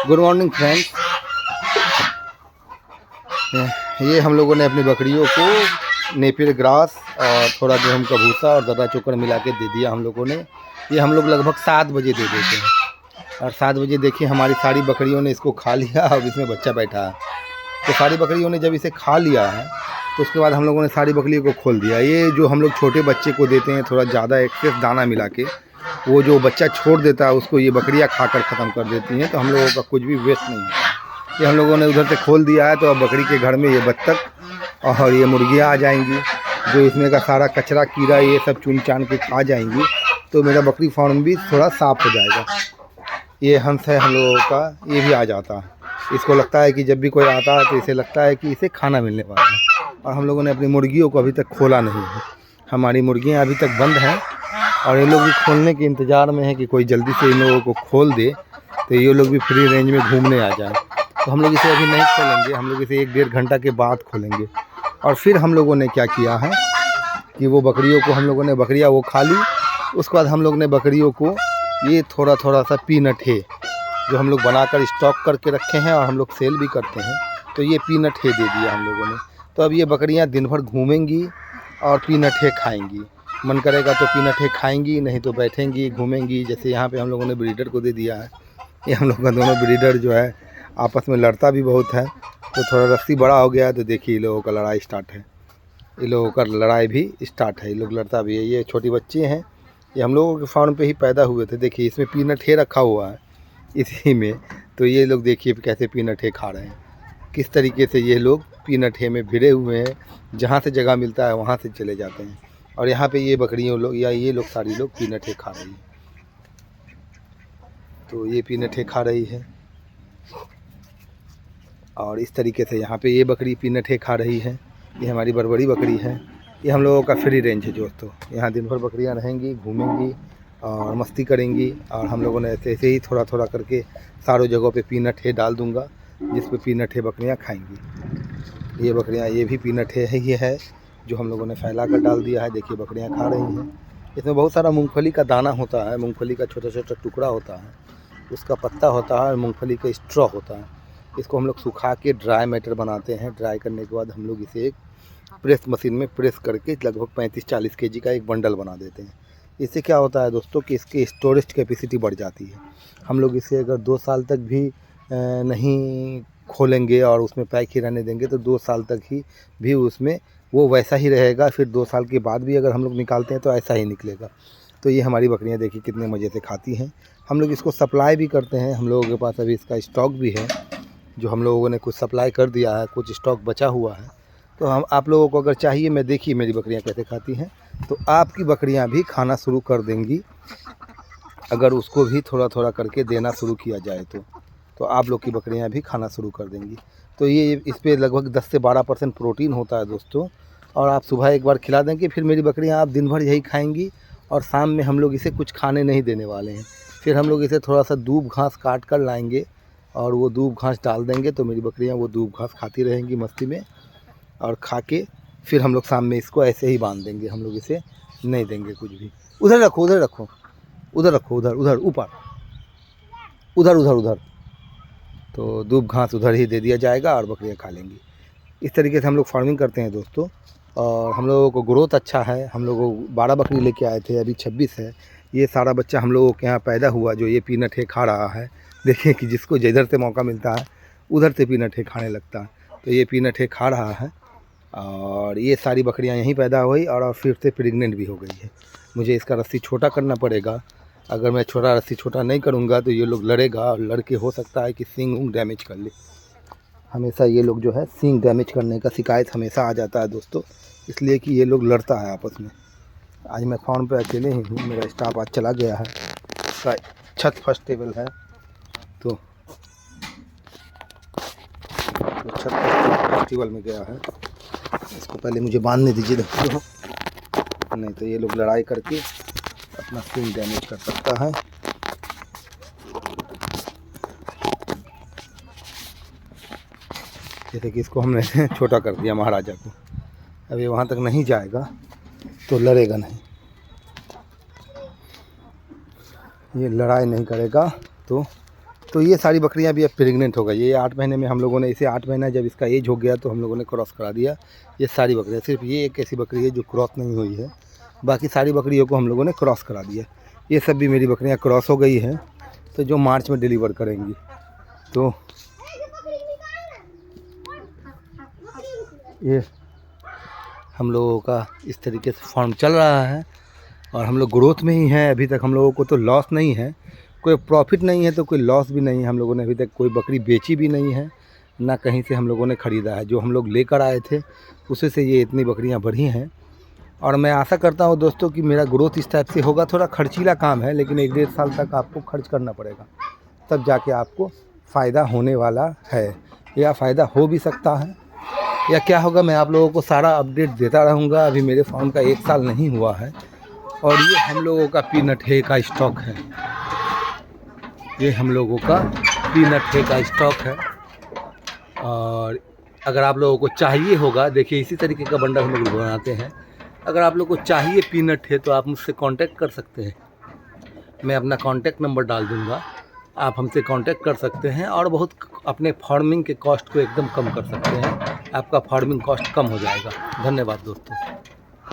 Good morning friends. ये हम लोगों ने अपनी बकरियों को नेपियर ग्रास और थोड़ा गेहूं का भूसा और दर्रा चोकर मिला के दे दिया हम लोगों ने। ये हम लोग लगभग 7 बजे दे देते हैं और 7 बजे देखिए हमारी सारी बकरियों ने इसको खा लिया और इसमें बच्चा बैठा है। तो सारी बकरियों ने जब इसे खा लिया है तो उसके बाद हम लोगों ने सारी बकरियों को खोल दिया। ये जो हम लोग छोटे बच्चे को देते हैं थोड़ा ज़्यादा एक्सेस दाना मिला के, वो जो बच्चा छोड़ देता है उसको ये बकरियां खाकर ख़त्म कर देती हैं। तो हम लोगों का कुछ भी वेस्ट नहीं होता। ये हम लोगों ने उधर से खोल दिया है तो अब बकरी के घर में ये बत्तख और ये मुर्गियां आ जाएंगी, जो इसमें का सारा कचरा कीड़ा ये सब चुन चान के खा जाएंगी। तो मेरा बकरी फार्म भी थोड़ा साफ़ हो जाएगा। ये हंस है हम लोगों का, ये भी आ जाता है। इसको लगता है कि जब भी कोई आता है तो इसे लगता है कि इसे खाना मिलने वाला है। और हम लोगों ने अपनी मुर्गियों को अभी तक खोला नहीं है। हमारी मुर्गियाँ अभी तक बंद हैं और ये लोग भी खोलने के इंतज़ार में है कि कोई जल्दी से इन लोगों को खोल दे तो ये लोग भी फ्री रेंज में घूमने आ जाएं। तो हम लोग इसे अभी नहीं खोलेंगे, हम लोग इसे 1-1.5 घंटा के बाद खोलेंगे। और फिर हम लोगों ने क्या किया है कि वो बकरियों को हम लोगों ने बकरियाँ वो खा ली। उसके बाद हम लोग ने बकरियों को ये थोड़ा सा पीनट है जो हम लोग बनाकर स्टॉक करके रखे हैं और हम लोग सेल भी करते हैं, तो ये पीनट है दे दिया हम लोगों ने। तो अब ये बकरियां दिन भर घूमेंगी और पीनट है खाएंगी। मन करेगा तो पीनट है खाएंगी, नहीं तो बैठेंगी घूमेंगी। जैसे यहाँ पे हम लोगों ने ब्रीडर को दे दिया है। ये हम लोग का दोनों ब्रीडर जो है आपस में लड़ता भी बहुत है, तो थोड़ा रस्सी बड़ा हो गया है तो देखिए ये लोगों का लड़ाई स्टार्ट है। ये लोगों का लड़ाई भी स्टार्ट है, ये लोग लड़ता भी है। ये छोटी बच्चे हैं, ये हम लोगों के फार्म पे ही पैदा हुए थे। देखिए इसमें पीनट है रखा हुआ है इसी में, तो ये लोग देखिए कैसे पीनट है खा रहे हैं। किस तरीके से ये लोग पीनट है में भिड़े हुए हैं, जहाँ से जगह मिलता है वहाँ से चले जाते हैं। और यहाँ पे ये बकरियों लोग या ये लोग सारी लोग पीनट है खा रही है। तो ये पीनट है खा रही है और इस तरीके से यहाँ पे ये बकरी पीनट है खा रही है। ये हमारी बरबरी बकरी है। ये हम लोगों का फ्री रेंज है दोस्तों। यहाँ दिन भर बकरियाँ रहेंगी, घूमेंगी और मस्ती करेंगी। और हम लोगों ने ऐसे ही थोड़ा करके सारों जगहों पे पीनट है डाल दूंगा, जिस पे पीनट है बकरियाँ खाएंगी। ये बकरियाँ ये भी पीनट है ही है जो हम लोगों ने फैला कर डाल दिया है। देखिए बकरियाँ खा रही हैं। इसमें बहुत सारा मूंगफली का दाना होता है, मूंगफली का छोटा टुकड़ा होता है, उसका पत्ता होता है और मूँगफली का स्ट्रॉ होता है। इसको हम लोग सुखा के ड्राई मैटर बनाते हैं। ड्राई करने के बाद हम लोग इसे एक प्रेस मशीन में प्रेस करके लगभग 35-40 केजी का एक बंडल बना देते हैं। इससे क्या होता है दोस्तों कि इसकी स्टोरेज कैपेसिटी बढ़ जाती है। हम लोग इसे अगर 2 साल तक भी नहीं खोलेंगे और उसमें पैक ही रहने देंगे तो 2 साल तक ही भी उसमें वो वैसा ही रहेगा। फिर 2 साल के बाद भी अगर हम लोग निकालते हैं तो ऐसा ही निकलेगा। तो ये हमारी बकरियां देखिए कितने मज़े से खाती हैं। हम लोग इसको सप्लाई भी करते हैं। हम लोगों के पास अभी इसका स्टॉक भी है, जो हम लोगों ने कुछ सप्लाई कर दिया है, कुछ स्टॉक बचा हुआ है। तो हम आप लोगों को अगर चाहिए, मैं देखिए मेरी बकरियां कैसे खाती हैं, तो आपकी बकरियां भी खाना शुरू कर देंगी अगर उसको भी थोड़ा करके देना शुरू किया जाए तो आप लोग की बकरियां भी खाना शुरू कर देंगी। तो ये इस पर लगभग 10 से 12% प्रोटीन होता है दोस्तों। और आप सुबह एक बार खिला देंगे, फिर मेरी बकरियां आप दिन भर यही खाएंगी और शाम में हम लोग इसे कुछ खाने नहीं देने वाले हैं। फिर हम लोग इसे थोड़ा सा दूब घास काट कर लाएँगे और वो दूब घास डाल देंगे, तो मेरी बकरियां वो दूब घास खाती रहेंगी मस्ती में। और खा के फिर हम लोग शाम में इसको ऐसे ही बांध देंगे। हम लोग इसे नहीं देंगे कुछ भी। उधर रखो उधर रखो उधर रखो उधर उधर ऊपर उधर तो दूब घास उधर ही दे दिया जाएगा और बकरियां खा लेंगी। इस तरीके से हम लोग फार्मिंग करते हैं दोस्तों। और हम लोगों को ग्रोथ अच्छा है। हम लोग 12 बकरी लेके आए थे, अभी 26 है। ये सारा बच्चा हम लोगों के यहाँ पैदा हुआ जो ये पीनट है खा रहा है। देखिए कि जिसको जिधर से मौका मिलता है उधर से पीनट है खाने लगता है। तो ये पीनट है खा रहा है और ये सारी बकरियां यहीं पैदा हुई और फिर से प्रेग्नेंट भी हो गई है। मुझे इसका रस्सी छोटा करना पड़ेगा। अगर मैं रस्सी छोटा नहीं करूँगा तो ये लोग लड़ेगा और लड़के हो सकता है कि सींग उंग डैमेज कर ले। हमेशा ये लोग जो है सींग डैमेज करने का शिकायत हमेशा आ जाता है दोस्तों, इसलिए कि ये लोग लड़ता है आपस में। आज मैं फार्म पे अकेले ही हूँ, मेरा स्टाफ आज चला गया है। छत फर्स्ट टेबल है तो छत फेस्टिवल में गया है। इसको पहले मुझे बांधने दीजिए दोस्तों, नहीं तो ये लोग लड़ाई करके अपना सींग डैमेज कर सकता है। जैसे कि इसको हमने छोटा कर दिया महाराजा को, अब ये वहाँ तक नहीं जाएगा तो लड़ेगा नहीं। ये लड़ाई नहीं करेगा तो तो ये सारी बकरियां भी अब प्रेग्नेंट हो गई। ये 8 महीने में हम लोगों ने इसे 8 महीना जब इसका एज हो गया तो हम लोगों ने क्रॉस करा दिया। ये सारी बकरियां, सिर्फ ये एक ऐसी बकरी है जो क्रॉस नहीं हुई है, बाकी सारी बकरियों को हम लोगों ने क्रॉस करा दिया। ये सब भी मेरी बकरियां क्रॉस हो गई हैं, तो जो मार्च में डिलीवर करेंगी। तो ये हम लोगों का इस तरीके से फार्म चल रहा है और हम लोग ग्रोथ में ही हैं। अभी तक हम लोगों को तो लॉस नहीं है, कोई प्रॉफिट नहीं है तो कोई लॉस भी नहीं है। हम लोगों ने अभी तक कोई बकरी बेची भी नहीं है, ना कहीं से हम लोगों ने ख़रीदा है। जो हम लोग लेकर आए थे उसी से ये इतनी बकरियां बढ़ी हैं। और मैं आशा करता हूं दोस्तों कि मेरा ग्रोथ इस टाइप से होगा। थोड़ा खर्चीला काम है, लेकिन 1-1.5 साल तक आपको खर्च करना पड़ेगा, तब जाके आपको फ़ायदा होने वाला है, या फ़ायदा हो भी सकता है या क्या होगा। मैं आप लोगों को सारा अपडेट देता रहूँगा। अभी मेरे फार्म का 1 साल नहीं हुआ है और ये हम लोगों का पीनट है का स्टॉक है। ये हम लोगों का पीनट है का स्टॉक है। और अगर आप लोगों को चाहिए होगा, देखिए इसी तरीके का बंडल हम लोग बनाते हैं। अगर आप लोगों को चाहिए पीनट है तो आप मुझसे कांटेक्ट कर सकते हैं। मैं अपना कांटेक्ट नंबर डाल दूंगा, आप हमसे कांटेक्ट कर सकते हैं और बहुत अपने फार्मिंग के कॉस्ट को एकदम कम कर सकते हैं। आपका फार्मिंग कॉस्ट कम हो जाएगा। धन्यवाद दोस्तों।